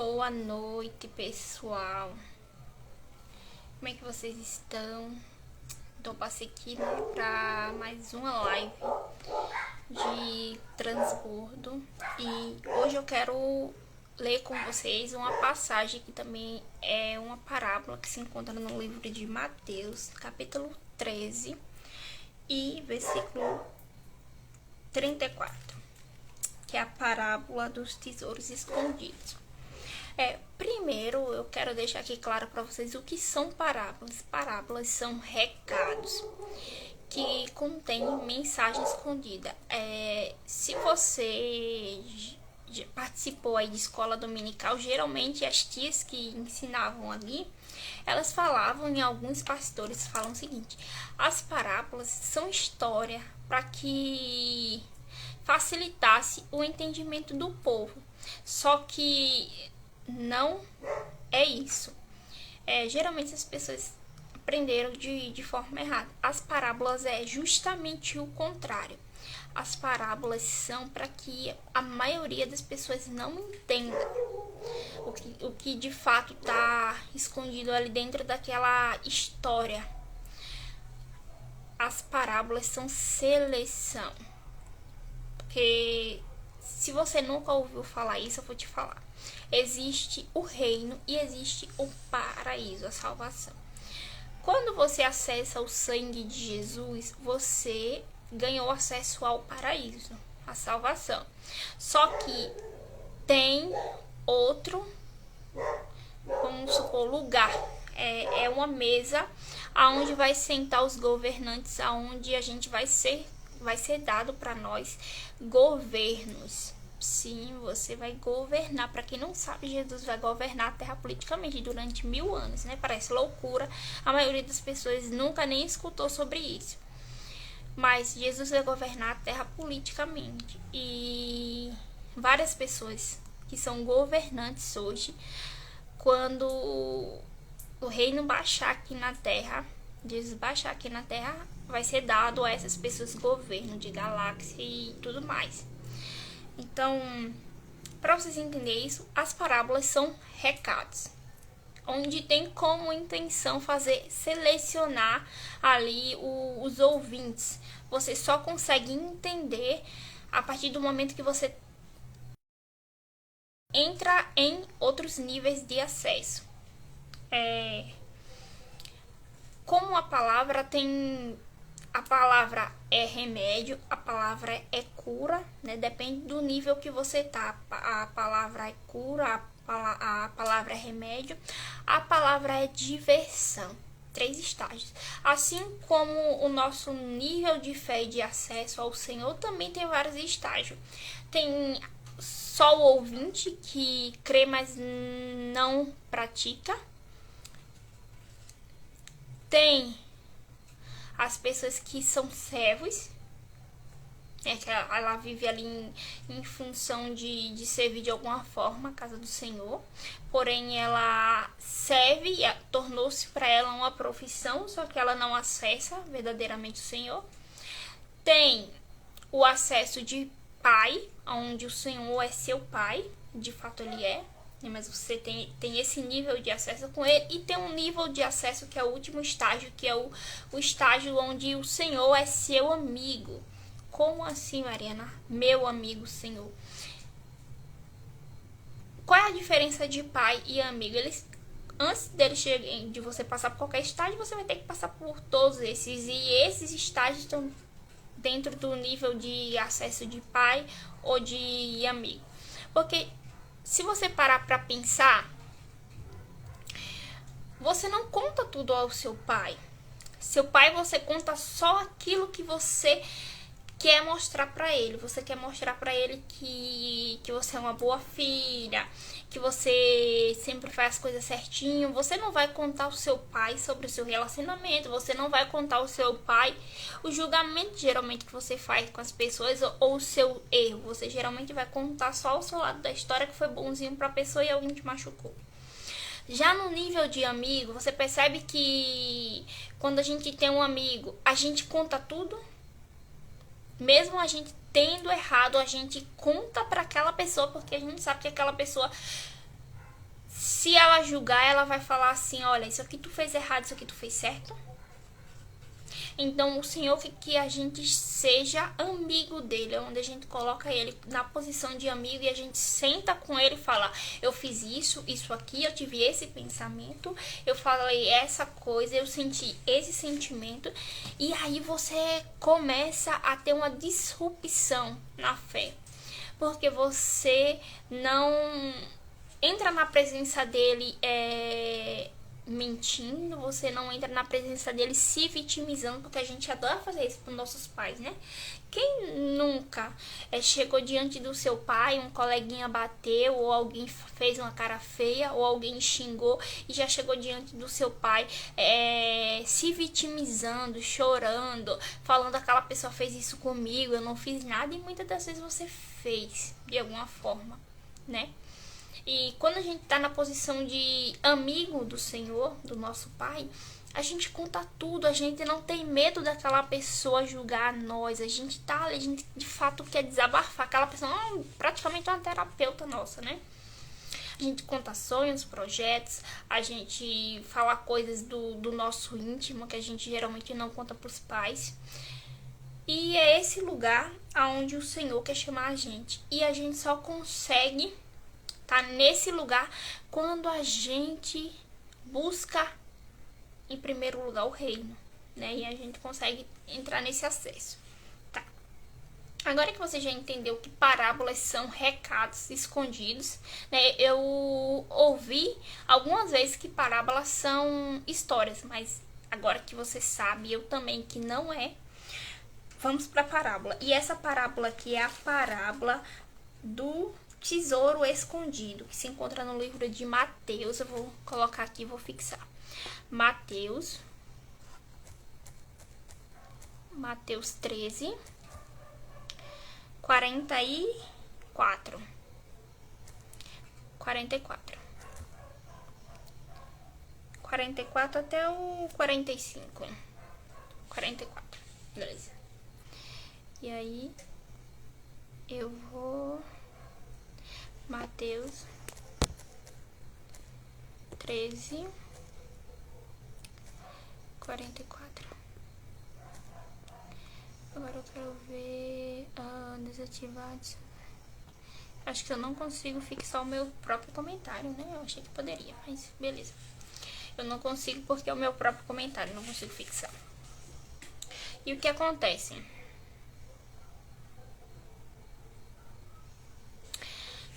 Boa noite, pessoal. Como é que vocês estão? Então, passei aqui, para mais uma live de transbordo. E hoje eu quero ler com vocês uma passagem que também é uma parábola que se encontra no livro de Mateus, capítulo 13 e versículo 34, que é a parábola dos tesouros escondidos. Primeiro eu quero deixar aqui claro para vocês o que são parábolas. Parábolas são recados que contêm mensagem escondida. Se você participou aí de escola dominical, geralmente as tias que ensinavam ali, elas falavam, e alguns pastores falam o seguinte: as parábolas são história para que facilitasse o entendimento do povo. Só que não é isso. Geralmente as pessoas aprenderam de forma errada. As parábolas é justamente o contrário. As parábolas são para que a maioria das pessoas não entenda o que de fato está escondido ali dentro daquela história. As parábolas são seleção. Porque se você nunca ouviu falar isso, eu vou te falar. Existe o reino e existe o paraíso, a salvação. Quando você acessa o sangue de Jesus, você ganhou acesso ao paraíso, à salvação. Só que tem outro, vamos supor, lugar. É uma mesa aonde vai sentar os governantes, aonde a gente vai ser dado para nós governos. Sim, você vai governar. Para quem não sabe, Jesus vai governar a terra politicamente durante 1000 anos, né? Parece loucura. A maioria das pessoas nunca nem escutou sobre isso. Mas Jesus vai governar a terra politicamente. E várias pessoas que são governantes hoje, quando o reino baixar aqui na terra, Jesus baixar aqui na terra, vai ser dado a essas pessoas governo de galáxia e tudo mais. Então, para vocês entenderem isso, as parábolas são recados, onde tem como intenção selecionar ali os ouvintes. Você só consegue entender a partir do momento que você entra em outros níveis de acesso. Como a palavra é remédio, a palavra é cura, né? Depende do nível que você tá. A palavra é cura, a palavra é remédio, a palavra é diversão. 3 estágios. Assim como o nosso nível de fé e de acesso ao Senhor também tem vários estágios. Tem só o ouvinte que crê, mas não pratica. Tem as pessoas que são servos, que ela vive ali em função de servir de alguma forma a casa do Senhor, porém ela serve, tornou-se para ela uma profissão, só que ela não acessa verdadeiramente o Senhor. Tem o acesso de pai, onde o Senhor é seu pai, de fato ele é, mas você tem esse nível de acesso com ele, e tem um nível de acesso que é o último estágio, que é o estágio onde o Senhor é seu amigo. Como assim, Mariana? Meu amigo Senhor. Qual é a diferença de pai e amigo? Antes de você passar por qualquer estágio, você vai ter que passar por todos esses, e esses estágios estão dentro do nível de acesso de pai ou de amigo. Porque se você parar para pensar, você não conta tudo ao seu pai. Seu pai, você conta só aquilo que você quer mostrar para ele. Você quer mostrar para ele que você é uma boa filha, que você sempre faz as coisas certinho. Você não vai contar ao seu pai sobre o seu relacionamento. Você não vai contar ao seu pai o julgamento geralmente que você faz com as pessoas ou o seu erro. Você geralmente vai contar só o seu lado da história, que foi bonzinho para a pessoa e alguém te machucou. Já no nível de amigo, você percebe que quando a gente tem um amigo, a gente conta tudo. Mesmo a gente tendo errado, a gente conta para aquela pessoa, porque a gente sabe que aquela pessoa Se ela julgar, ela vai falar assim, olha, isso aqui tu fez errado, isso aqui tu fez certo. Então o Senhor quer que a gente seja amigo dele, onde a gente coloca ele na posição de amigo e a gente senta com ele e fala, eu fiz isso, isso aqui, eu tive esse pensamento, eu falei essa coisa, eu senti esse sentimento. E aí você começa a ter uma disrupção na fé, porque você não entra na presença dele mentindo, você não entra na presença dele se vitimizando, porque a gente adora fazer isso para nossos pais, né? Quem nunca chegou diante do seu pai, um coleguinha bateu, ou alguém fez uma cara feia, ou alguém xingou, e já chegou diante do seu pai se vitimizando, chorando, falando aquela pessoa fez isso comigo, eu não fiz nada, e muitas das vezes você fez, de alguma forma, né? E quando a gente tá na posição de amigo do Senhor, do nosso Pai, a gente conta tudo, a gente não tem medo daquela pessoa julgar nós, a gente tá ali, a gente de fato quer desabafar, aquela pessoa praticamente uma terapeuta nossa, né? A gente conta sonhos, projetos, a gente fala coisas do nosso íntimo, que a gente geralmente não conta pros pais. E é esse lugar aonde o Senhor quer chamar a gente. E a gente só consegue tá nesse lugar quando a gente busca em primeiro lugar o reino, né? E a gente consegue entrar nesse acesso. Tá. Agora que você já entendeu que parábolas são recados escondidos, né? Eu ouvi algumas vezes que parábolas são histórias, mas agora que você sabe, eu também que não é, vamos para a parábola. E essa parábola aqui é a parábola do tesouro escondido, que se encontra no livro de Mateus. Eu vou colocar aqui, vou fixar. Mateus 13, 44. 44 até o 45. 44, beleza. E aí, eu vou... Mateus 13, 44. Agora eu quero ver desativados. Acho que eu não consigo fixar o meu próprio comentário, né? Eu achei que poderia, mas beleza. Eu não consigo porque é o meu próprio comentário, não consigo fixar. E o que acontece?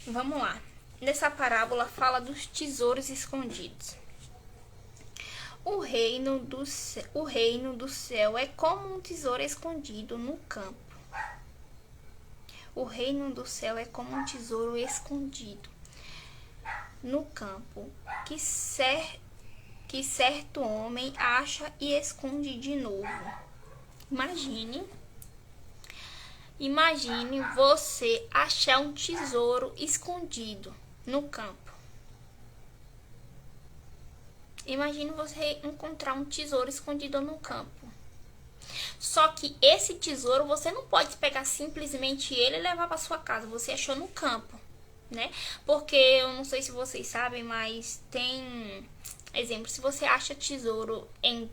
Vamos lá. Nessa parábola fala dos tesouros escondidos. O reino do céu é como um tesouro escondido no campo. O reino do céu é como um tesouro escondido no campo, que certo homem acha e esconde de novo. Imagine você achar um tesouro escondido no campo. Imagine você encontrar um tesouro escondido no campo. Só que esse tesouro você não pode pegar simplesmente ele e levar para sua casa. Você achou no campo, né? Porque eu não sei se vocês sabem, mas tem exemplo, se você acha tesouro em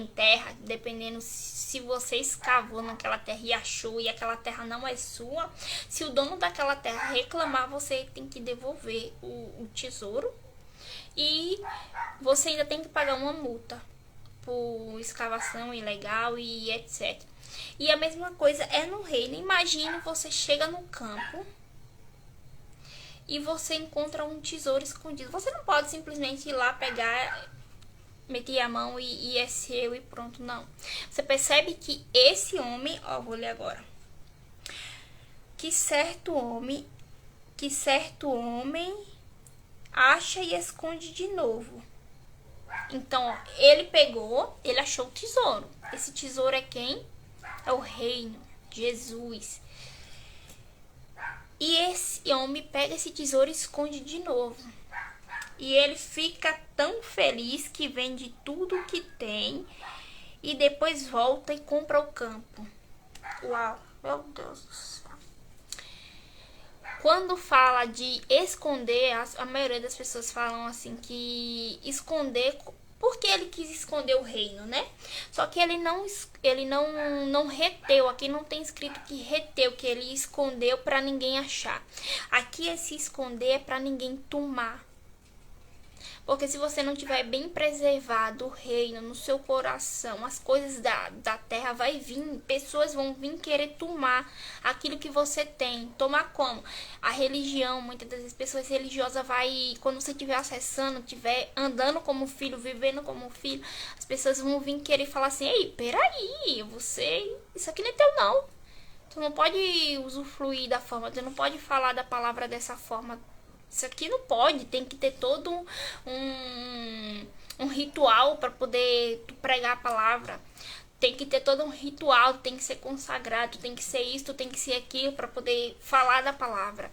terra, dependendo se você escavou naquela terra e achou e aquela terra não é sua, se o dono daquela terra reclamar, você tem que devolver o tesouro e você ainda tem que pagar uma multa por escavação ilegal e etc. E a mesma coisa é no reino. Imagine você chega no campo e você encontra um tesouro escondido. Você não pode simplesmente ir lá pegar, meter a mão e é seu e pronto, não. Você percebe que esse homem, vou ler agora. Que certo homem acha e esconde de novo. Então, ele achou o tesouro. Esse tesouro é quem? É o reino, Jesus. E esse homem pega esse tesouro e esconde de novo. E ele fica tão feliz que vende tudo que tem e depois volta e compra o campo. Uau, meu Deus do céu. quando fala de esconder, a maioria das pessoas falam assim que esconder, porque ele quis esconder o reino, né? Só que ele não reteu. Aqui não tem escrito que reteu, que ele escondeu para ninguém achar. Aqui esse esconder é para ninguém tomar. Porque se você não tiver bem preservado o reino no seu coração, as coisas da terra vai vir, pessoas vão vir querer tomar aquilo que você tem. Tomar como? A religião, muitas das vezes, pessoas religiosas vai, quando você estiver acessando, estiver andando como filho, vivendo como filho, as pessoas vão vir querer falar assim, ei, peraí, isso aqui não é teu não. Tu não pode usufruir da forma, tu não pode falar da palavra dessa forma. Isso aqui não pode, tem que ter todo um ritual para poder pregar a palavra. Tem que ter todo um ritual, tem que ser consagrado, tem que ser isso, tem que ser aquilo para poder falar da palavra.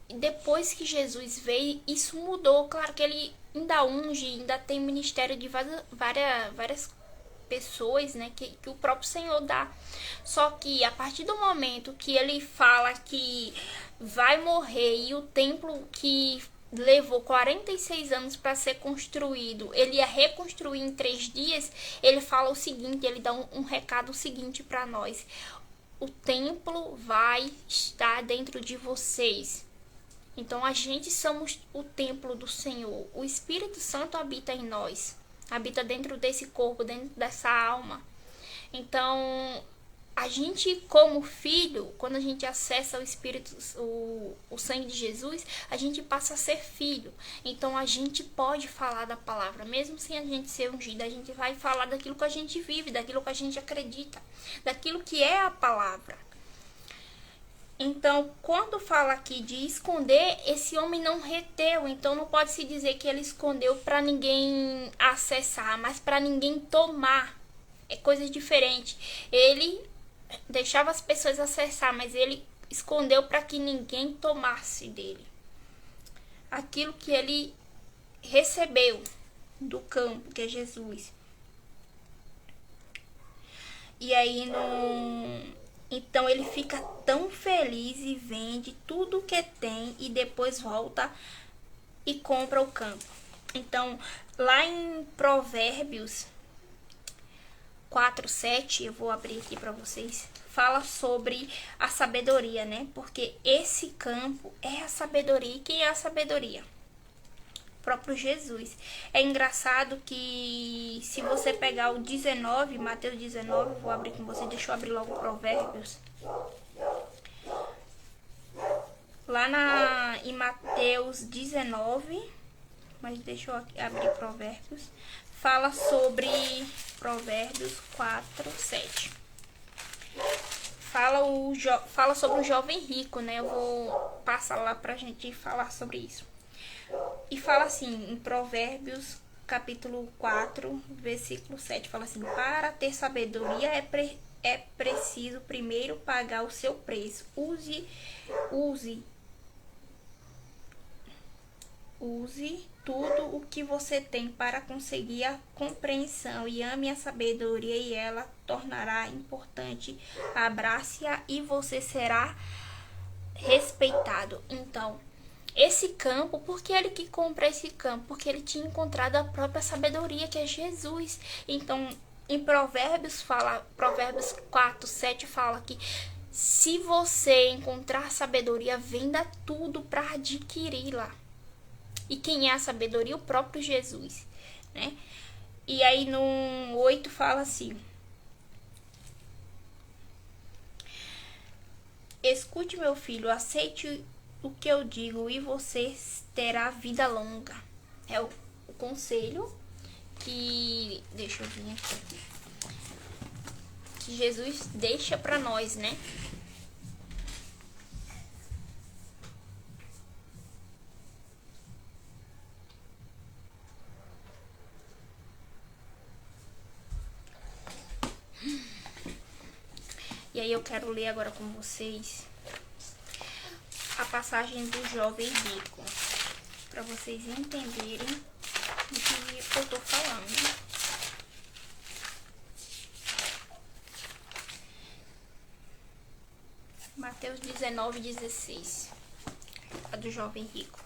E depois que Jesus veio, isso mudou. Claro que ele ainda unge, ainda tem ministério de várias pessoas, né, que o próprio Senhor dá. Só que a partir do momento que ele fala que vai morrer e o templo que levou 46 anos para ser construído, ele ia reconstruir em 3 dias, ele fala o seguinte, ele dá um recado seguinte para nós: o templo vai estar dentro de vocês. Então a gente somos o templo do Senhor. O Espírito Santo habita em nós, habita dentro desse corpo, dentro dessa alma. Então a gente, como filho, quando a gente acessa o Espírito, o sangue de Jesus, a gente passa a ser filho. Então a gente pode falar da palavra, mesmo sem a gente ser ungido. A gente vai falar daquilo que a gente vive, daquilo que a gente acredita, daquilo que é a palavra. Então, quando fala aqui de esconder, esse homem não reteu. Então não pode se dizer que ele escondeu para ninguém acessar, mas para ninguém tomar. É coisa diferente. Ele deixava as pessoas acessar, mas ele escondeu para que ninguém tomasse dele aquilo que ele recebeu do campo, que é Jesus. E aí então ele fica tão feliz e vende tudo o que tem e depois volta e compra o campo. Então, lá em Provérbios 4:7, eu vou abrir aqui para vocês, fala sobre a sabedoria, né? Porque esse campo é a sabedoria. E quem é a sabedoria? O próprio Jesus. É engraçado que se você pegar o 19, Mateus 19, vou abrir com você, deixa eu abrir logo Provérbios. Lá em Mateus 19, mas deixa eu abrir Provérbios, fala sobre Provérbios 4:7. Fala sobre o jovem rico, né? Eu vou passar lá pra gente falar sobre isso. E fala assim, em Provérbios capítulo 4, versículo 7, fala assim: para ter sabedoria é preciso primeiro pagar o seu preço. Use tudo o que você tem para conseguir a compreensão e ame a sabedoria e ela tornará importante. Abrace-a e você será respeitado. Então, esse campo, por que ele que compra esse campo? Porque ele tinha encontrado a própria sabedoria, que é Jesus. Então, em Provérbios 4:7 fala que se você encontrar sabedoria, venda tudo para adquiri-la. E quem é a sabedoria? O próprio Jesus, né? E aí no 8 fala assim: escute, meu filho, aceite o que eu digo e você terá vida longa. É o conselho que, deixa eu vir aqui, que Jesus deixa para nós, né? E aí eu quero ler agora com vocês a passagem do jovem rico, para vocês entenderem do que eu tô falando. Mateus 19:16. A do jovem rico.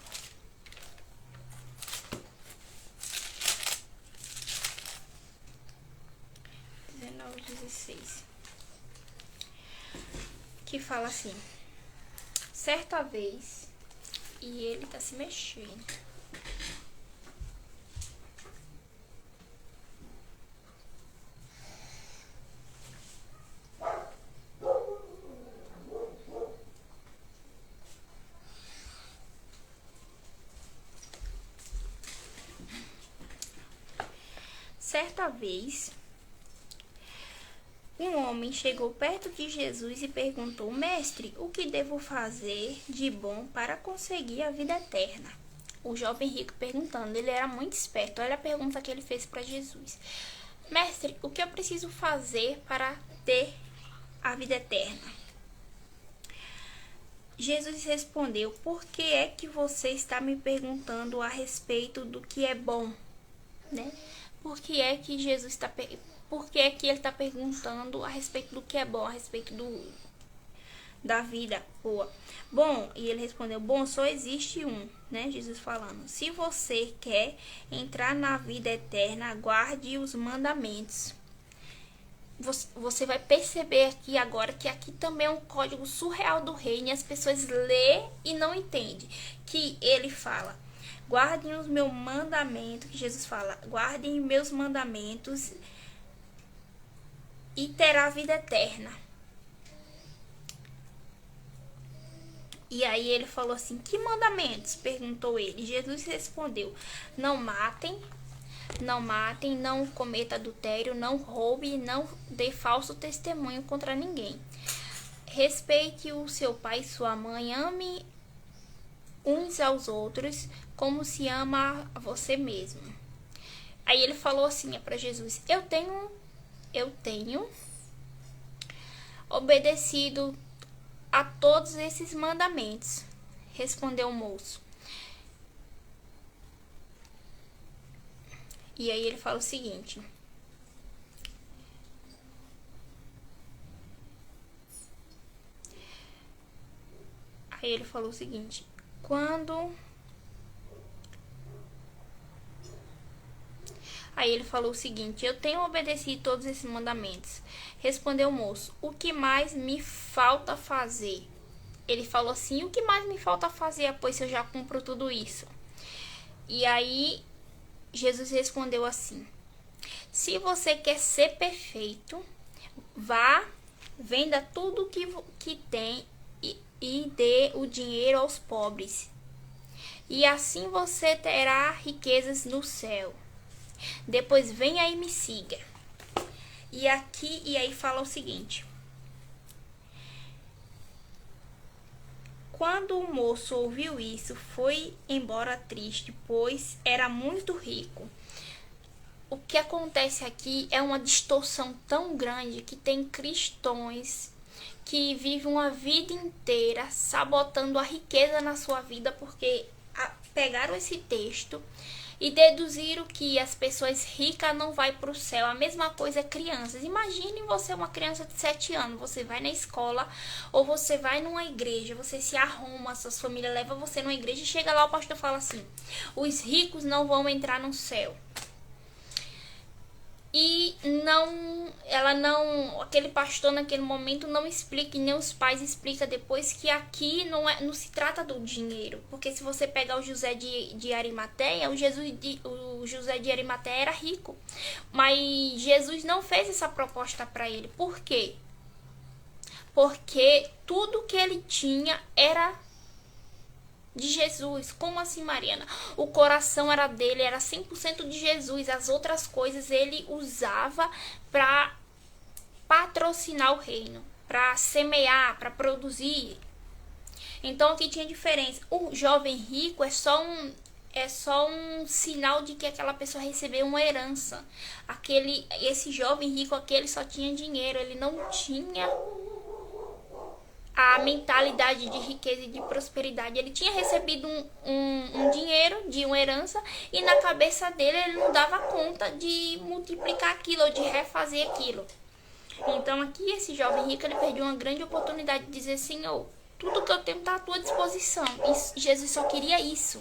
Que fala assim: certa vez, e ele tá se mexendo. Certa vez, um homem chegou perto de Jesus e perguntou: Mestre, o que devo fazer de bom para conseguir a vida eterna? O jovem rico perguntando, ele era muito esperto. Olha a pergunta que ele fez para Jesus: Mestre, o que eu preciso fazer para ter a vida eterna? Jesus respondeu: Por que é que você está me perguntando a respeito do que é bom? Né? Por que é que Jesus está Por que é que ele está perguntando a respeito do que é bom, a respeito da vida boa? Bom, e ele respondeu: bom, só existe um, né? Jesus falando: se você quer entrar na vida eterna, guarde os mandamentos. Você vai perceber aqui agora que aqui também é um código surreal do reino e as pessoas lê e não entendem. Que ele fala: guardem os meus mandamentos, que Jesus fala: guardem meus mandamentos e terá vida eterna. E aí ele falou assim: que mandamentos? Perguntou ele. Jesus respondeu: não matem, não cometa adultério, não roube, não dê falso testemunho contra ninguém. Respeite o seu pai e sua mãe, ame uns aos outros como se ama a você mesmo. Aí ele falou assim para Jesus: eu tenho obedecido a todos esses mandamentos, respondeu o moço. E aí ele fala o seguinte: eu tenho obedecido todos esses mandamentos. Respondeu o moço: o que mais me falta fazer? Ele falou assim: o que mais me falta fazer, pois eu já cumpro tudo isso? E aí Jesus respondeu assim: se você quer ser perfeito, vá, venda tudo que tem e dê o dinheiro aos pobres. E assim você terá riquezas no céu. Depois venha e me siga. E aí fala o seguinte: quando o moço ouviu isso, foi embora triste, pois era muito rico. O que acontece aqui é uma distorção tão grande que tem cristãos que vivem uma vida inteira sabotando a riqueza na sua vida, porque pegaram esse texto e deduziram que as pessoas ricas não vão para o céu. A mesma coisa é crianças. Imagine você, uma criança de 7 anos, você vai na escola ou você vai numa igreja, você se arruma, suas famílias levam você numa igreja e chega lá, o pastor fala assim: os ricos não vão entrar no céu. E aquele pastor naquele momento não explica, e nem os pais explicam depois, que aqui não se trata do dinheiro. Porque se você pegar o José de Arimateia, o José de Arimateia era rico. Mas Jesus não fez essa proposta para ele. Por quê? Porque tudo que ele tinha era de Jesus. Como assim, Mariana? O coração era dele, era 100% de Jesus. As outras coisas ele usava para patrocinar o reino, para semear, para produzir. Então aqui tinha diferença. O jovem rico é só um sinal de que aquela pessoa recebeu uma herança. Esse jovem rico aqui, ele só tinha dinheiro, ele não tinha a mentalidade de riqueza e de prosperidade. Ele tinha recebido um dinheiro de uma herança e na cabeça dele ele não dava conta de multiplicar aquilo ou de refazer aquilo. Então aqui esse jovem rico, ele perdeu uma grande oportunidade de dizer: Senhor, tudo que eu tenho está à tua disposição. E Jesus só queria isso,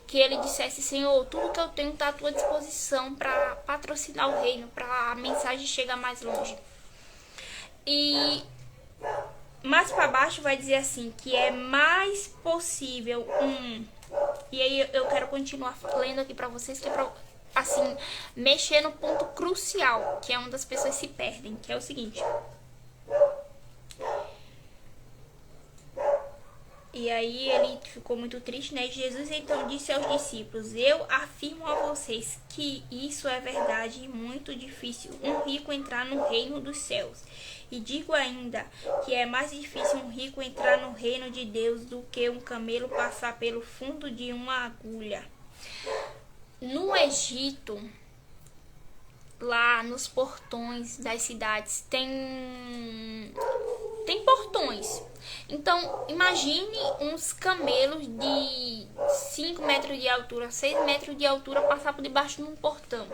que ele dissesse: Senhor, tudo que eu tenho está à tua disposição para patrocinar o reino, para a mensagem chegar mais longe. E mais para baixo vai dizer assim, que é mais possível E aí eu quero continuar lendo aqui para vocês, que é pra, assim, mexer no ponto crucial, que é onde as pessoas se perdem, que é o seguinte. E aí ele ficou muito triste, né? Jesus então disse aos discípulos: eu afirmo a vocês que isso é verdade e muito difícil um rico entrar no reino dos céus. E digo ainda que é mais difícil um rico entrar no reino de Deus do que um camelo passar pelo fundo de uma agulha. No Egito, lá nos portões das cidades, tem portões. Então, imagine uns camelos de 5 metros de altura, 6 metros de altura passar por debaixo de um portão.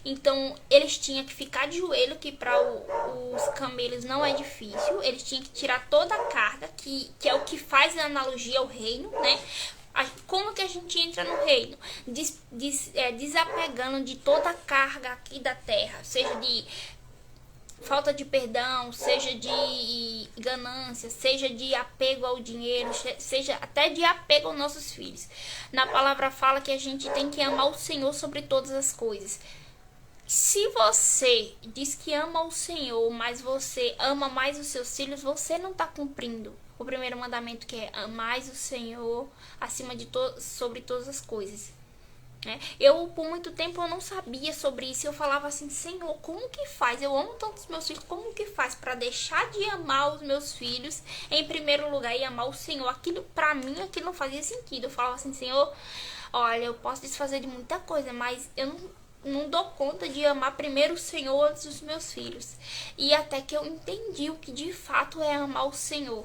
Então, eles tinham que ficar de joelho, que para os camelos não é difícil. Eles tinham que tirar toda a carga, que é o que faz a analogia ao reino, né? Como que a gente entra no reino? Desapegando de toda a carga aqui da terra, seja de falta de perdão, seja de ganância, seja de apego ao dinheiro, seja até de apego aos nossos filhos. Na palavra fala que a gente tem que amar o Senhor sobre todas as coisas. Se você diz que ama o Senhor, mas você ama mais os seus filhos, você não está cumprindo o primeiro mandamento, que é amar o Senhor acima de sobre todas as coisas. Eu, por muito tempo, eu não sabia sobre isso. Eu falava assim: Senhor, como que faz? Eu amo tanto os meus filhos, como que faz para deixar de amar os meus filhos em primeiro lugar e amar o Senhor? Aquilo, para mim, aquilo não fazia sentido. Eu falava assim: Senhor, olha, eu posso desfazer de muita coisa, mas eu não dou conta de amar primeiro o Senhor antes dos meus filhos. E até que eu entendi o que de fato é amar o Senhor.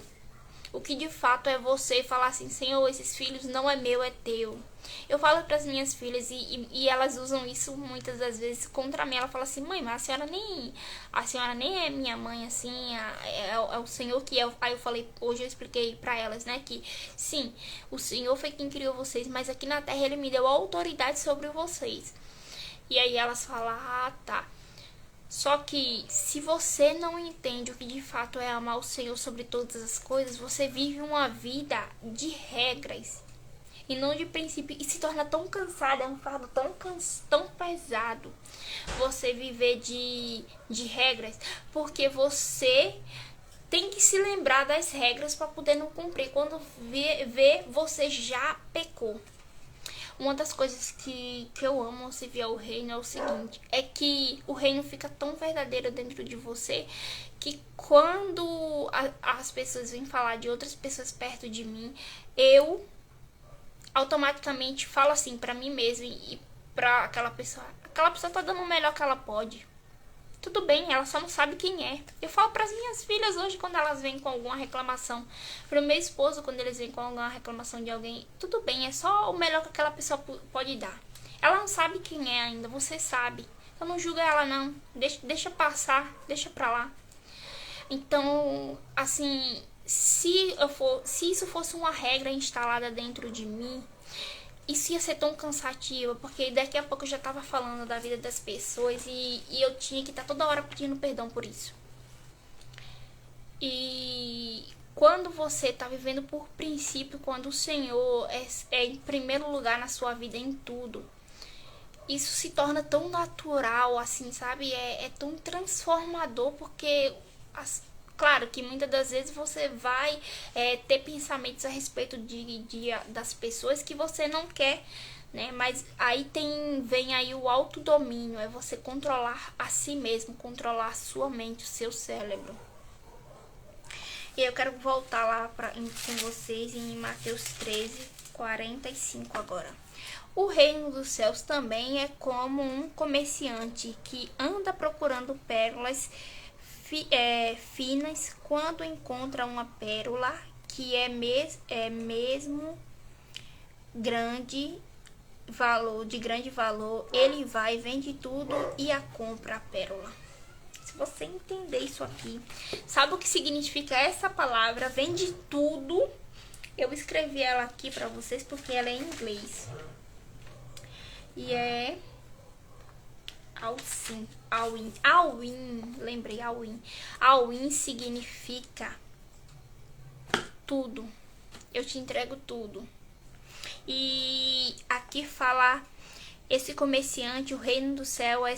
O que de fato é você falar assim: Senhor, esses filhos não é meu, é teu. Eu falo para as minhas filhas e elas usam isso muitas das vezes contra mim. Ela fala assim: mãe, mas a senhora nem é minha mãe, assim, é o Senhor que é. Aí eu falei, hoje eu expliquei para elas, né, que sim, o Senhor foi quem criou vocês, mas aqui na terra ele me deu autoridade sobre vocês. E aí elas falam: ah, tá. Só que se você não entende o que de fato é amar o Senhor sobre todas as coisas, você vive uma vida de regras e não de princípio, e se torna tão cansado, é um fardo tão pesado você viver de regras, porque você tem que se lembrar das regras para poder não cumprir. Quando vê, você já pecou. Uma das coisas que eu amo se vier o reino é o seguinte: é que o reino fica tão verdadeiro dentro de você que quando as pessoas vêm falar de outras pessoas perto de mim, eu automaticamente falo assim pra mim mesma e pra aquela pessoa tá dando o melhor que ela pode. Tudo bem, ela só não sabe quem é. Eu falo pras minhas filhas hoje, quando elas vêm com alguma reclamação, pro meu esposo, quando eles vêm com alguma reclamação de alguém, tudo bem, é só o melhor que aquela pessoa pode dar. Ela não sabe quem é ainda, você sabe. Então não julga ela não, deixa passar, deixa pra lá. Então, assim, se isso fosse uma regra instalada dentro de mim, isso ia ser tão cansativo, porque daqui a pouco eu já tava falando da vida das pessoas e eu tinha que estar toda hora pedindo perdão por isso. E quando você tá vivendo por princípio, quando o Senhor é em primeiro lugar na sua vida em tudo, isso se torna tão natural, assim, sabe? É tão transformador, porque claro que muitas das vezes você vai ter pensamentos a respeito das pessoas que você não quer, né? Mas aí vem aí o autodomínio, é você controlar a si mesmo, controlar a sua mente, o seu cérebro. E eu quero voltar lá com vocês em Mateus 13:45 agora. O reino dos céus também é como um comerciante que anda procurando pérolas finas. Quando encontra uma pérola que é mesmo de grande valor, ele vai, vende tudo e a compra a pérola. Se você entender isso aqui, sabe o que significa essa palavra? Vende tudo. Eu escrevi ela aqui pra vocês porque ela é em inglês. E é all-in, lembrei, all-in. All-in significa tudo. Eu te entrego tudo. E aqui fala, esse comerciante, o reino do céu é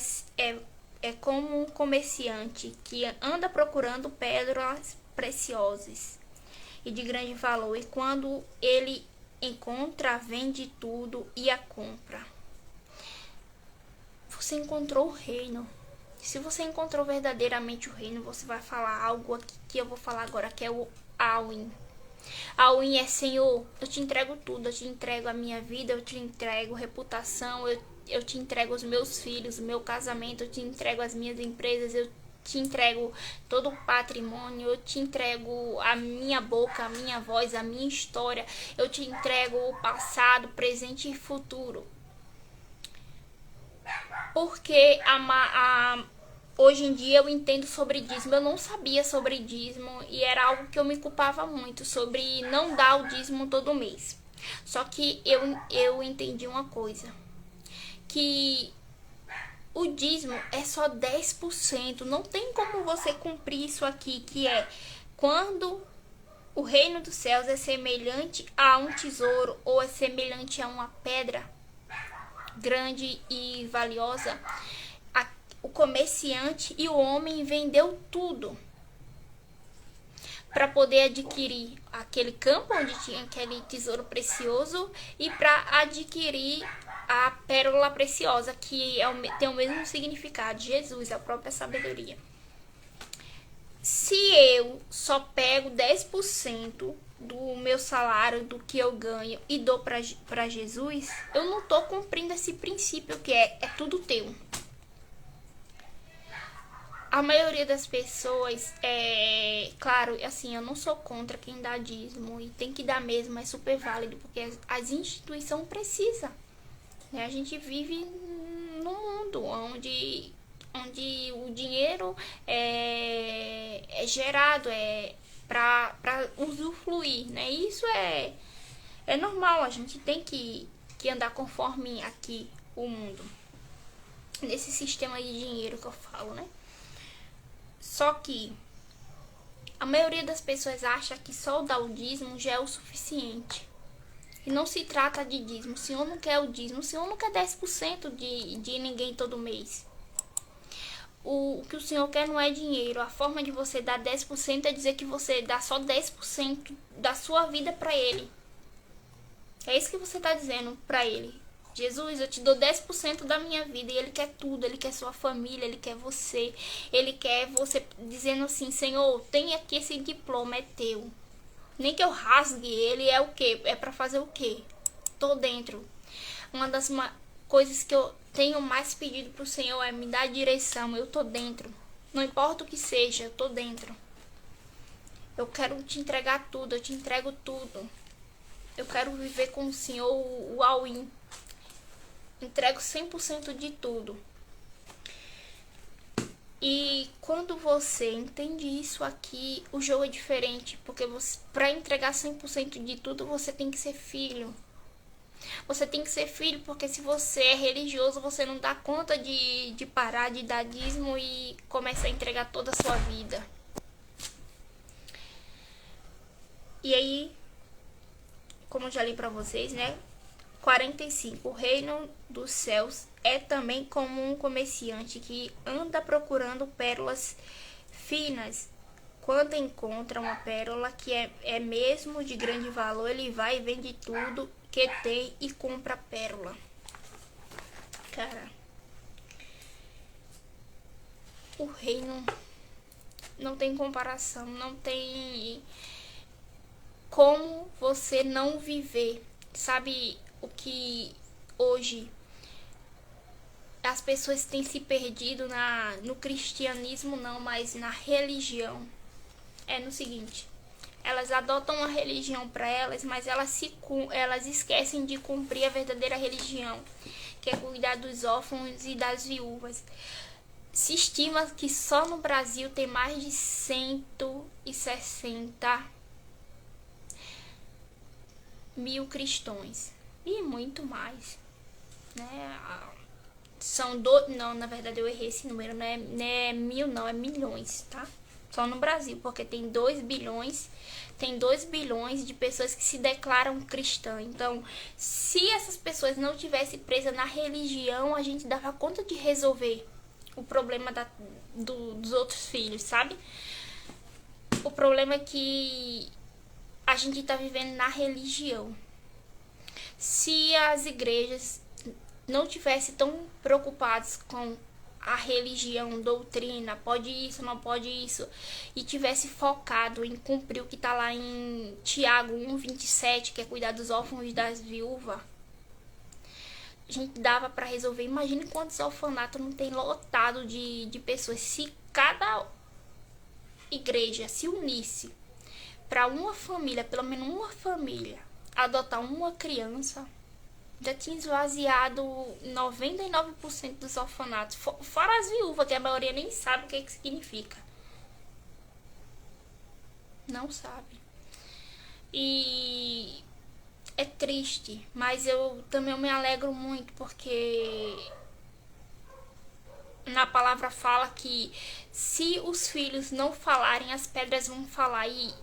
como um comerciante que anda procurando pedras preciosas e de grande valor. E quando ele encontra, vende tudo e a compra. Você encontrou o reino. Se você encontrou verdadeiramente o reino, você vai falar algo aqui que eu vou falar agora, que é o all-in. All-in é: Senhor, eu te entrego tudo, eu te entrego a minha vida, eu te entrego reputação, eu te entrego os meus filhos, o meu casamento, eu te entrego as minhas empresas, eu te entrego todo o patrimônio, eu te entrego a minha boca, a minha voz, a minha história, eu te entrego o passado, presente e futuro. Porque hoje em dia eu entendo sobre dízimo. Eu não sabia sobre dízimo e era algo que eu me culpava muito, sobre não dar o dízimo todo mês. Só que eu entendi uma coisa, que o dízimo é só 10%. Não tem como você cumprir isso aqui, que é quando o reino dos céus é semelhante a um tesouro ou é semelhante a uma pedra grande e valiosa. O comerciante e o homem vendeu tudo para poder adquirir aquele campo onde tinha aquele tesouro precioso e para adquirir a pérola preciosa, que tem o mesmo significado. Jesus, a própria sabedoria. Se eu só pego 10% do meu salário, do que eu ganho, e dou para Jesus, eu não tô cumprindo esse princípio que é tudo teu. A maioria das pessoas, claro, assim, eu não sou contra quem dá dízimo, e tem que dar mesmo, é super válido, porque as instituições precisam, né? A gente vive num mundo onde o dinheiro é gerado, para usufruir, né? Isso é normal, a gente tem que andar conforme aqui o mundo, nesse sistema de dinheiro que eu falo, né? Só que a maioria das pessoas acha que só dar o dízimo já é o suficiente. E não se trata de dízimo. O Senhor não quer o dízimo, o Senhor não quer 10% de ninguém todo mês. O que o Senhor quer não é dinheiro. A forma de você dar 10% é dizer que você dá só 10% da sua vida para Ele. É isso que você está dizendo para Ele. Jesus, eu te dou 10% da minha vida. E Ele quer tudo. Ele quer sua família, Ele quer você. Ele quer você dizendo assim: Senhor, tem aqui esse diploma, é teu. Nem que eu rasgue ele, é o quê? É para fazer o quê? Tô dentro. Uma das coisas que eu tenho mais pedido pro Senhor é me dar direção. Eu tô dentro. Não importa o que seja, eu tô dentro. Eu quero te entregar tudo, eu te entrego tudo. Eu quero viver com o Senhor o all-in. Entrego 100% de tudo. E quando você entende isso aqui, o jogo é diferente. Porque para entregar 100% de tudo, você tem que ser filho. Você tem que ser filho, porque se você é religioso, você não dá conta de parar de dar dízimo e começar a entregar toda a sua vida. E aí, como eu já li pra vocês, né? 45. O reino dos céus é também como um comerciante que anda procurando pérolas finas. Quando encontra uma pérola que é mesmo de grande valor, ele vai e vende tudo que tem e compra a pérola. Cara, o reino não tem comparação, não tem como você não viver. Sabe o que hoje as pessoas têm se perdido no cristianismo, não, mas na religião? É no seguinte: elas adotam uma religião para elas, mas elas esquecem de cumprir a verdadeira religião, que é cuidar dos órfãos e das viúvas. Se estima que só no Brasil tem mais de 160 mil cristãos. E muito mais, né? Não, na verdade eu errei esse número, não é mil não, é milhões, tá? Só no Brasil, porque tem 2 bilhões de pessoas que se declaram cristãs. Então, se essas pessoas não tivessem presas na religião, a gente dava conta de resolver o problema dos outros filhos, sabe? O problema é que a gente tá vivendo na religião. Se as igrejas não tivessem tão preocupadas com a religião, doutrina, pode isso, não pode isso, e tivesse focado em cumprir o que tá lá em Tiago 1:27, que é cuidar dos órfãos e das viúvas, a gente dava para resolver. Imagine quantos orfanatos não tem lotado de pessoas. Se cada igreja se unisse para uma família, pelo menos uma família, adotar uma criança, já tinha esvaziado 99% dos orfanatos. Fora as viúvas, que a maioria nem sabe o que significa. Não sabe. E é triste, mas eu também me alegro muito, porque na palavra fala que se os filhos não falarem, as pedras vão falar. E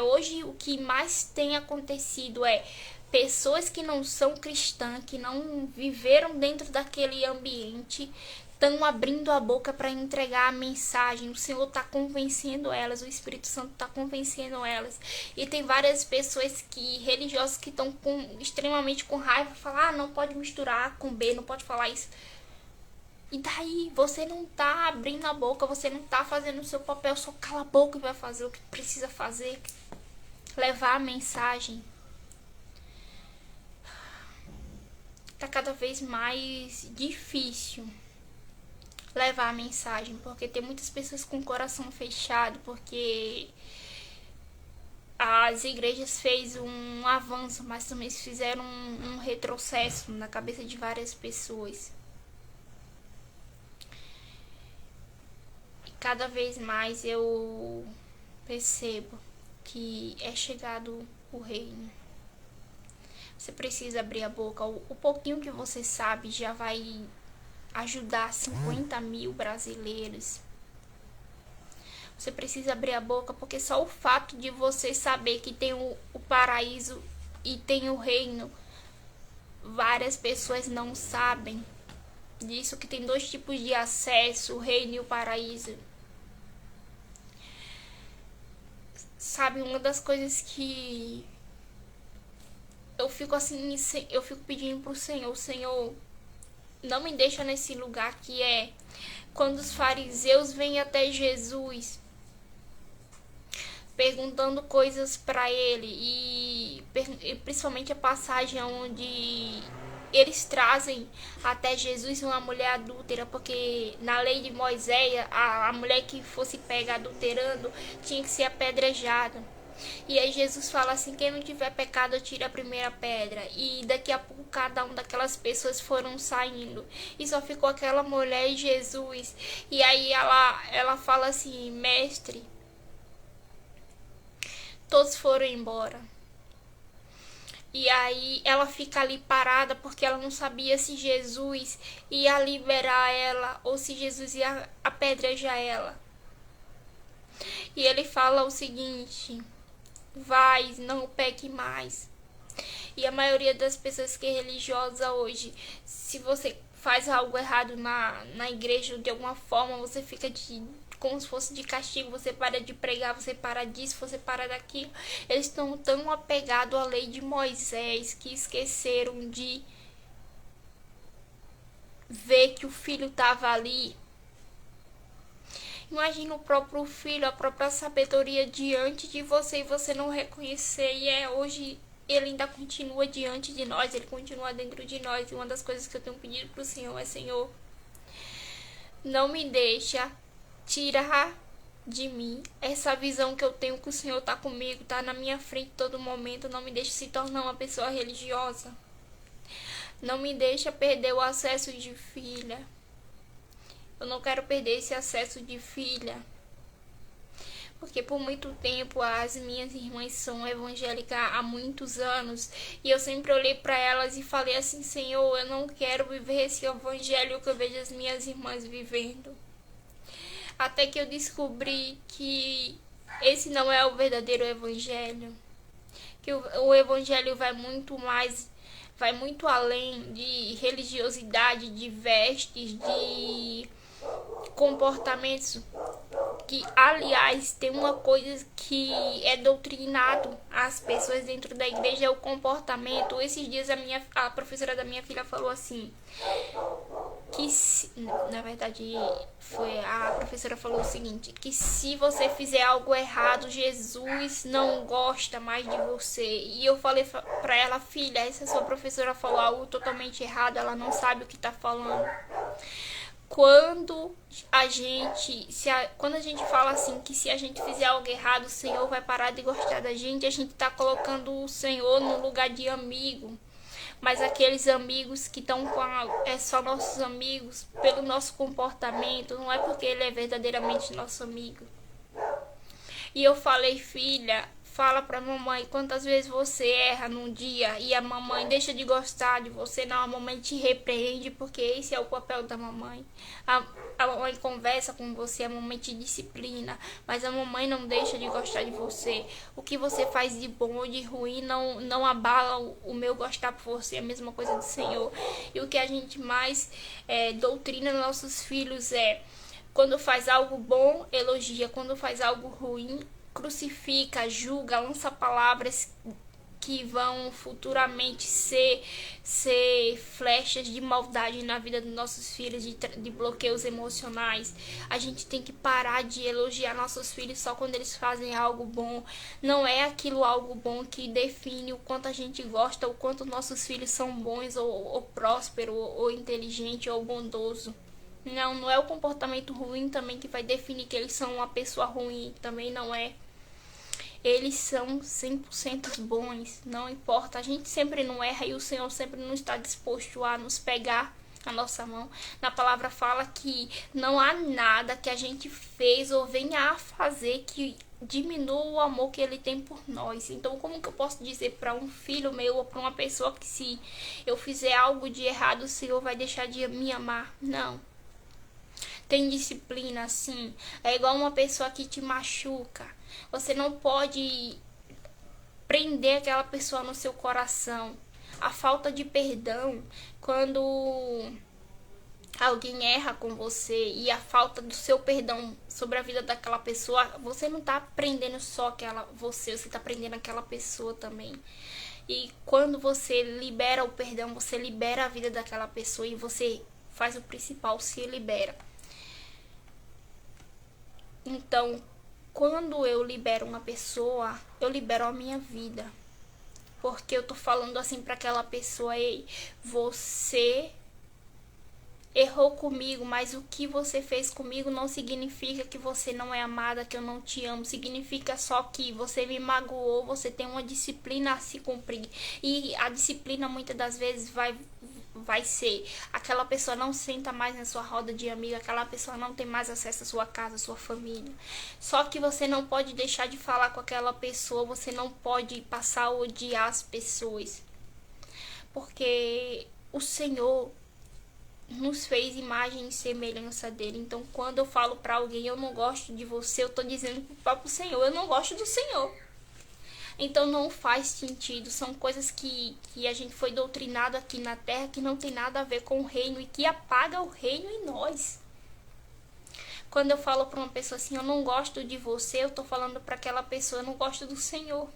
hoje o que mais tem acontecido é pessoas que não são cristãs, que não viveram dentro daquele ambiente, estão abrindo a boca para entregar a mensagem. O Senhor está convencendo elas, o Espírito Santo está convencendo elas. E tem várias pessoas religiosas que estão extremamente com raiva, falar, não pode misturar A com B, não pode falar isso. E daí, você não tá abrindo a boca, você não tá fazendo o seu papel, só cala a boca e vai fazer o que precisa fazer. Levar a mensagem. Tá cada vez mais difícil levar a mensagem, porque tem muitas pessoas com o coração fechado, porque as igrejas fez um avanço, mas também fizeram um retrocesso na cabeça de várias pessoas. Cada vez mais eu percebo que é chegado o reino. Você precisa abrir a boca. O pouquinho que você sabe já vai ajudar 50 mil brasileiros. Você precisa abrir a boca, porque só o fato de você saber que tem o paraíso e tem o reino, várias pessoas não sabem disso, que tem 2 tipos de acesso, o reino e o paraíso. Sabe, uma das coisas que eu fico assim, eu fico pedindo pro Senhor, Senhor, não me deixa nesse lugar que é quando os fariseus vêm até Jesus perguntando coisas para ele, e principalmente a passagem onde eles trazem até Jesus uma mulher adúltera, porque na lei de Moisés a mulher que fosse pega adulterando tinha que ser apedrejada. E aí Jesus fala assim, quem não tiver pecado tira a primeira pedra. E daqui a pouco cada uma daquelas pessoas foram saindo, e só ficou aquela mulher e Jesus. E aí ela fala assim, mestre, todos foram embora. E aí ela fica ali parada, porque ela não sabia se Jesus ia liberar ela ou se Jesus ia apedrejar ela. E ele fala o seguinte, vai, não peque mais. E a maioria das pessoas que é religiosa hoje, se você faz algo errado na igreja, de alguma forma, você fica como se fosse de castigo, você para de pregar, você para disso, você para daquilo. Eles estão tão apegados à lei de Moisés que esqueceram de ver que o filho estava ali. Imagina o próprio filho, a própria sabedoria diante de você, e você não reconhecer. E hoje ele ainda continua diante de nós, ele continua dentro de nós. E uma das coisas que eu tenho pedido pro Senhor é, Senhor, não me deixa tirar de mim essa visão que eu tenho, que o Senhor tá comigo, tá na minha frente todo momento. Não me deixe se tornar uma pessoa religiosa. Não me deixa perder o acesso de filha. Eu não quero perder esse acesso de filha. Porque por muito tempo as minhas irmãs são evangélicas há muitos anos. E eu sempre olhei para elas e falei assim: Senhor, eu não quero viver esse evangelho que eu vejo as minhas irmãs vivendo. Até que eu descobri que esse não é o verdadeiro evangelho. Que o evangelho vai muito mais, vai muito além de religiosidade, de vestes, de comportamentos. Que, aliás, tem uma coisa que é doutrinado às pessoas dentro da igreja, é o comportamento. Esses dias a professora da minha filha falou assim, que na verdade foi a professora falou o seguinte, que se você fizer algo errado, Jesus não gosta mais de você. E eu falei pra ela: filha, essa sua professora falou algo totalmente errado, ela não sabe o que tá falando. Quando a gente fala assim, que se a gente fizer algo errado, o Senhor vai parar de gostar da gente, a gente tá colocando o Senhor no lugar de amigo. Mas aqueles amigos que estão é só nossos amigos pelo nosso comportamento, não é porque ele é verdadeiramente nosso amigo. E eu falei: filha, fala pra mamãe quantas vezes você erra num dia e a mamãe deixa de gostar de você. Não, a mamãe te repreende, porque esse é o papel da mamãe. A mamãe conversa com você, a mamãe te disciplina, mas a mamãe não deixa de gostar de você. O que você faz de bom ou de ruim não abala o meu gostar por você, é a mesma coisa do Senhor. E o que a gente mais doutrina nossos filhos é: quando faz algo bom, elogia. Quando faz algo ruim, crucifica, julga, lança palavras que vão futuramente ser flechas de maldade na vida dos nossos filhos, de bloqueios emocionais. A gente tem que parar de elogiar nossos filhos só quando eles fazem algo bom. Não é aquilo algo bom que define o quanto a gente gosta, o quanto nossos filhos são bons, ou prósperos, ou inteligentes, ou bondoso. Não é o comportamento ruim também que vai definir que eles são uma pessoa ruim. Também não é. Eles são 100% bons, não importa. A gente sempre não erra e o Senhor sempre não está disposto a nos pegar a nossa mão. Na palavra fala que não há nada que a gente fez ou venha a fazer que diminua o amor que ele tem por nós. Então, como que eu posso dizer para um filho meu ou para uma pessoa que se eu fizer algo de errado, o Senhor vai deixar de me amar? Não. Tem disciplina, sim. É igual uma pessoa que te machuca. Você não pode prender aquela pessoa no seu coração. A falta de perdão, quando alguém erra com você, e a falta do seu perdão sobre a vida daquela pessoa, você não tá prendendo só você tá prendendo aquela pessoa também. E quando você libera o perdão, você libera a vida daquela pessoa e você faz o principal, se libera. Então, quando eu libero uma pessoa, eu libero a minha vida. Porque eu tô falando assim pra aquela pessoa: ei, você errou comigo, mas o que você fez comigo não significa que você não é amada, que eu não te amo. Significa só que você me magoou, você tem uma disciplina a se cumprir. E a disciplina muitas das vezes vai ser: aquela pessoa não senta mais na sua roda de amigo, aquela pessoa não tem mais acesso à sua casa, à sua família. Só que você não pode deixar de falar com aquela pessoa, você não pode passar a odiar as pessoas. Porque o Senhor nos fez imagem e semelhança dele. Então, quando eu falo pra alguém: eu não gosto de você, eu tô dizendo pro próprio Senhor: eu não gosto do Senhor. Então não faz sentido. São coisas que a gente foi doutrinado aqui na terra, que não tem nada a ver com o reino e que apaga o reino em nós. Quando eu falo para uma pessoa assim: eu não gosto de você, eu tô falando para aquela pessoa: eu não gosto do Senhor.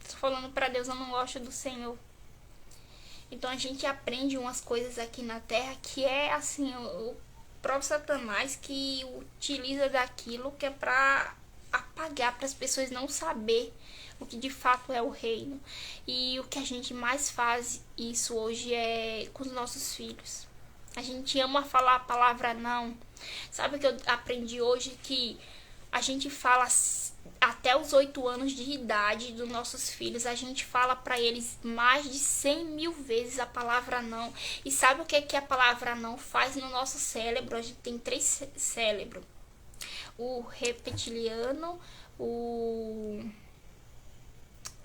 Tô falando para Deus: eu não gosto do Senhor. Então a gente aprende umas coisas aqui na terra que é assim, o próprio Satanás que utiliza daquilo que é para apagar, para as pessoas não saber o que de fato é o reino. E o que a gente mais faz isso hoje é com os nossos filhos. A gente ama falar a palavra não. Sabe o que eu aprendi hoje? Que a gente fala até os 8 anos de idade dos nossos filhos, a gente fala para eles mais de 100.000 vezes a palavra não. E sabe o que a palavra não faz no nosso cérebro? A gente tem 3 cérebros. O reptiliano,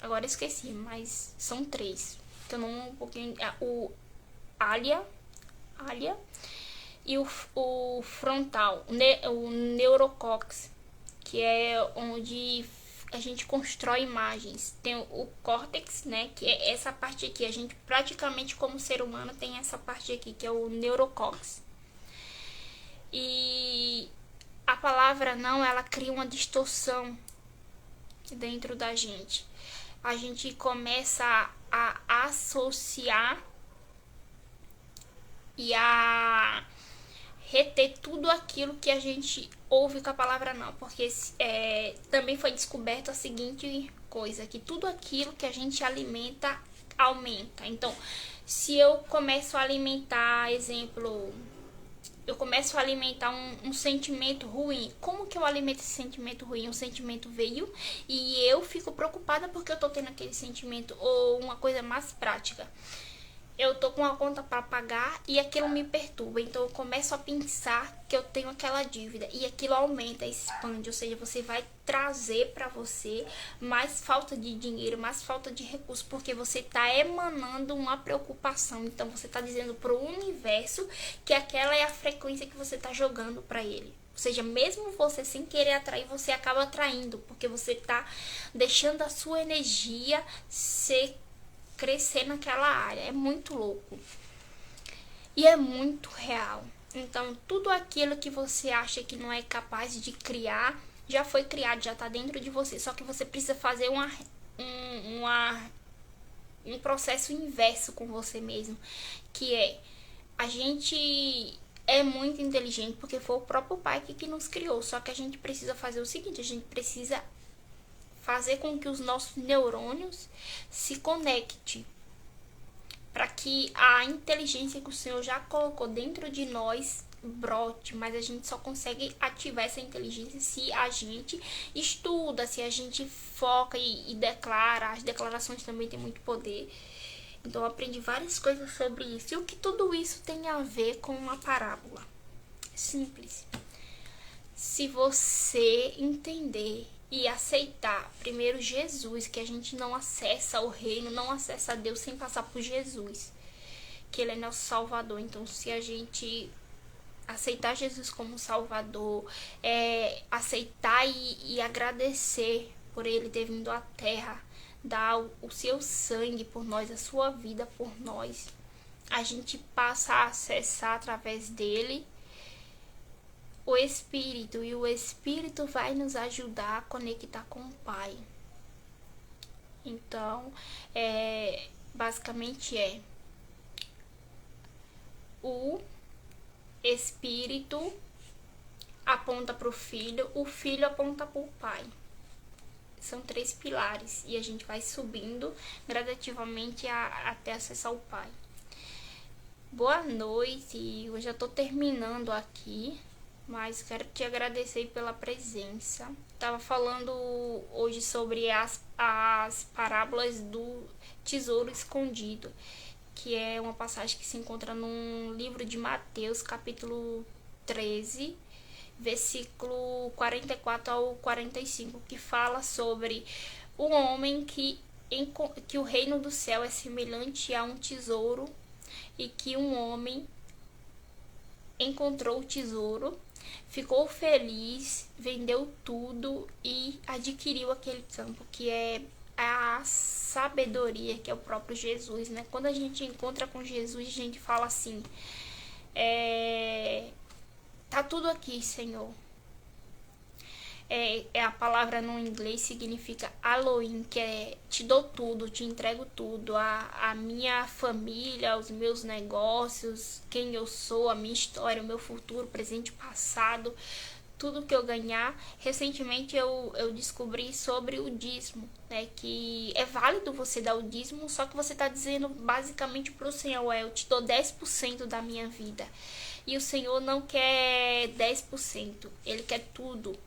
agora esqueci, mas são 3. Então um pouquinho, o alha e o frontal, o neurocórtex, que é onde a gente constrói imagens. Tem o córtex, né, que é essa parte aqui. A gente praticamente como ser humano tem essa parte aqui, que é o neurocórtex. E a palavra não, ela cria uma distorção dentro da gente. A gente começa a associar e a reter tudo aquilo que a gente ouve com a palavra não, porque também foi descoberto a seguinte coisa, que tudo aquilo que a gente alimenta aumenta. Então, se eu começo a alimentar, exemplo, eu começo a alimentar um sentimento ruim. Como que eu alimento esse sentimento ruim? Um sentimento veio e eu fico preocupada porque eu tô tendo aquele sentimento. Ou uma coisa mais prática, eu tô com uma conta para pagar e aquilo me perturba. Então eu começo a pensar que eu tenho aquela dívida e aquilo aumenta, expande. Ou seja, você vai trazer para você mais falta de dinheiro, mais falta de recurso, porque você tá emanando uma preocupação. Então você tá dizendo pro universo que aquela é a frequência que você tá jogando para ele. Ou seja, mesmo você sem querer atrair, você acaba atraindo, porque você tá deixando a sua energia crescer naquela área. É muito louco e é muito real. Então tudo aquilo que você acha que não é capaz de criar já foi criado, já está dentro de você, só que você precisa fazer um processo inverso com você mesmo, que é, a gente é muito inteligente porque foi o próprio pai que nos criou, só que a gente precisa fazer o seguinte, a gente precisa fazer com que os nossos neurônios se conectem, para que a inteligência que o Senhor já colocou dentro de nós brote. Mas a gente só consegue ativar essa inteligência se a gente estuda, se a gente foca e declara. As declarações também têm muito poder. Então eu aprendi várias coisas sobre isso. E o que tudo isso tem a ver com uma parábola? Simples. Se você entender e aceitar primeiro Jesus, que a gente não acessa o reino, não acessa a Deus sem passar por Jesus, que ele é nosso Salvador. Então se a gente aceitar Jesus como Salvador, aceitar e agradecer por ele ter vindo à terra, dar o seu sangue por nós, a sua vida por nós, a gente passa a acessar através dele o Espírito, e o Espírito vai nos ajudar a conectar com o Pai. Então, basicamente o Espírito aponta para o Filho aponta para o Pai. São 3 pilares e a gente vai subindo gradativamente até acessar o Pai. Boa noite, eu já tô terminando aqui, mas quero te agradecer pela presença. Tava falando hoje sobre as parábolas do tesouro escondido, que é uma passagem que se encontra num livro de Mateus, capítulo 13, versículo 44 ao 45, que fala sobre um homem que o reino do céu é semelhante a um tesouro, e que um homem encontrou o tesouro, ficou feliz, vendeu tudo e adquiriu aquele campo, que é a sabedoria, que é o próprio Jesus, né? Quando a gente encontra com Jesus, a gente fala assim, tá tudo aqui, Senhor. A palavra no inglês significa Elohim, que é te dou tudo, te entrego tudo, a minha família, os meus negócios, quem eu sou, a minha história, o meu futuro, presente e passado, tudo que eu ganhar. Recentemente eu descobri sobre o dízimo, né, que é válido você dar o dízimo, só que você está dizendo basicamente para o Senhor, eu te dou 10% da minha vida, e o Senhor não quer 10%, Ele quer tudo.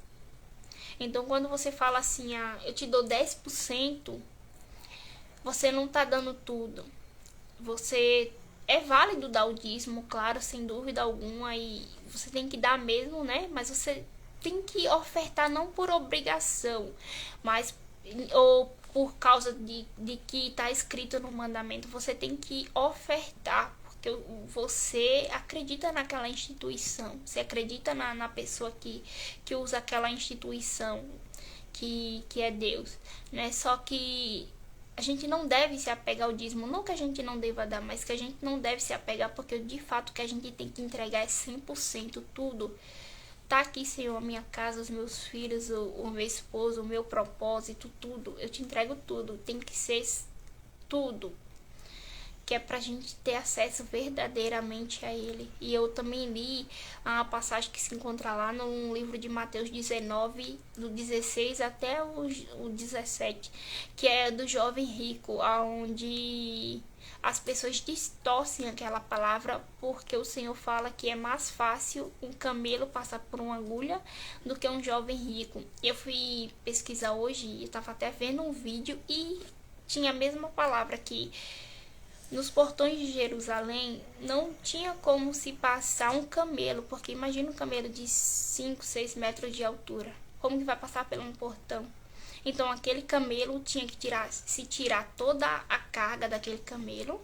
Então, quando você fala assim, eu te dou 10%, você não tá dando tudo. Você é válido dar o dízimo, claro, sem dúvida alguma, e você tem que dar mesmo, né? Mas você tem que ofertar não por obrigação, mas ou por causa de que está escrito no mandamento. Você tem que ofertar, porque você acredita naquela instituição, você acredita na pessoa que usa aquela instituição, que é Deus, né? Só que a gente não deve se apegar ao dízimo, não que a gente não deva dar, mas que a gente não deve se apegar, porque de fato que a gente tem que entregar é 100% tudo. Tá aqui, Senhor, a minha casa, os meus filhos, o meu esposo, o meu propósito, tudo. Eu te entrego tudo. Tem que ser tudo. Que é pra gente ter acesso verdadeiramente a Ele. E eu também li a passagem que se encontra lá no livro de Mateus 19, do 16 até o 17, que é do jovem rico, onde as pessoas distorcem aquela palavra, porque o Senhor fala que é mais fácil um camelo passar por uma agulha do que um jovem rico. Eu fui pesquisar hoje, eu estava até vendo um vídeo e tinha a mesma palavra que nos portões de Jerusalém não tinha como se passar um camelo, porque imagina um camelo de 5, 6 metros de altura. Como que vai passar por um portão? Então aquele camelo tinha que se tirar toda a carga daquele camelo.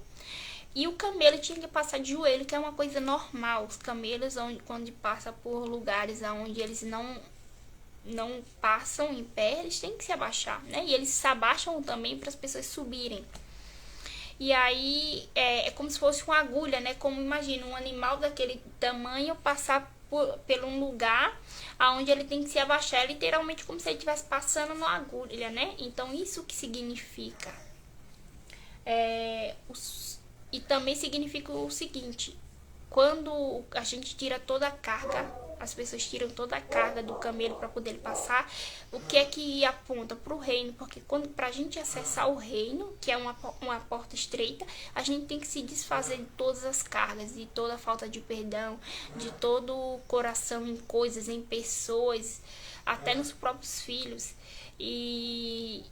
E o camelo tinha que passar de joelho, que é uma coisa normal. Os camelos, quando passam por lugares onde eles não passam em pé, eles têm que se abaixar, né? E eles se abaixam também para as pessoas subirem. E aí é como se fosse uma agulha, né? Como imagina um animal daquele tamanho passar por um lugar onde ele tem que se abaixar, literalmente como se ele estivesse passando numa agulha, né? Então isso que significa. E também significa o seguinte: quando a gente tira toda a carga, as pessoas tiram toda a carga do camelo para poder passar, o que é que aponta para o reino? Porque para a gente acessar o reino, que é uma porta estreita, a gente tem que se desfazer de todas as cargas, de toda a falta de perdão, de todo o coração em coisas, em pessoas, até nos próprios filhos. E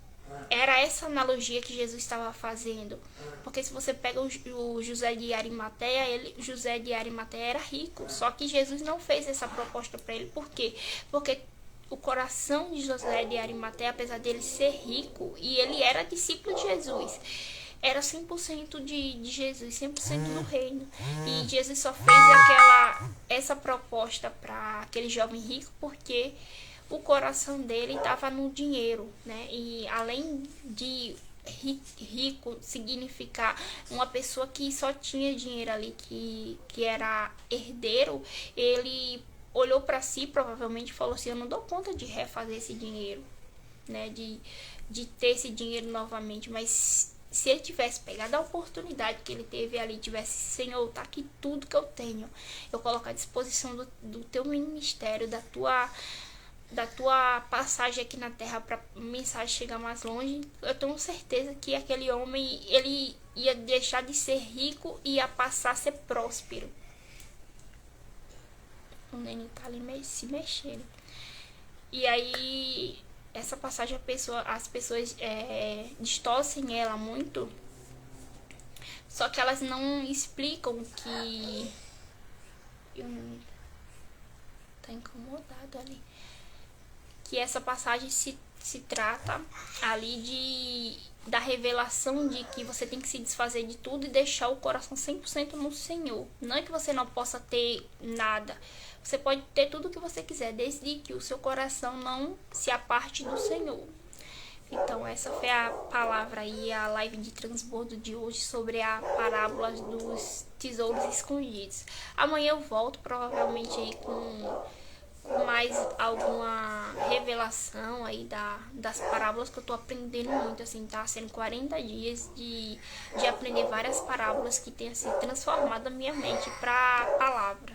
era essa analogia que Jesus estava fazendo. Porque se você pega o José de Arimateia, José de Arimateia era rico. Só que Jesus não fez essa proposta para ele. Por quê? Porque o coração de José de Arimateia, apesar dele ser rico, e ele era discípulo de Jesus, era 100% de Jesus, 100% do reino. E Jesus só fez essa proposta para aquele jovem rico porque o coração dele estava no dinheiro, né? E além de rico significar uma pessoa que só tinha dinheiro ali, que era herdeiro, ele olhou para si, provavelmente falou assim: eu não dou conta de refazer esse dinheiro, né? De ter esse dinheiro novamente. Mas se ele tivesse pegado a oportunidade que ele teve ali, tivesse: Senhor, tá aqui tudo que eu tenho, eu coloco à disposição do teu ministério, da tua passagem aqui na terra, para a mensagem chegar mais longe, eu tenho certeza que aquele homem, ele ia deixar de ser rico e ia passar a ser próspero. O neném tá ali se mexendo. E aí essa passagem as pessoas distorcem ela muito, só que elas não explicam que tá incomodado ali, que essa passagem se trata ali da revelação de que você tem que se desfazer de tudo e deixar o coração 100% no Senhor. Não é que você não possa ter nada. Você pode ter tudo o que você quiser, desde que o seu coração não se aparte do Senhor. Então essa foi a palavra e a live de transbordo de hoje sobre a parábola dos tesouros escondidos. Amanhã eu volto, provavelmente aí com mais alguma revelação aí das parábolas, que eu tô aprendendo muito, assim, tá sendo 40 dias de aprender várias parábolas que tenham se transformado a minha mente pra palavra.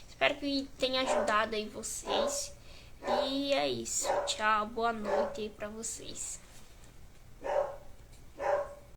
Espero que tenha ajudado aí vocês, e é isso, tchau, boa noite aí pra vocês.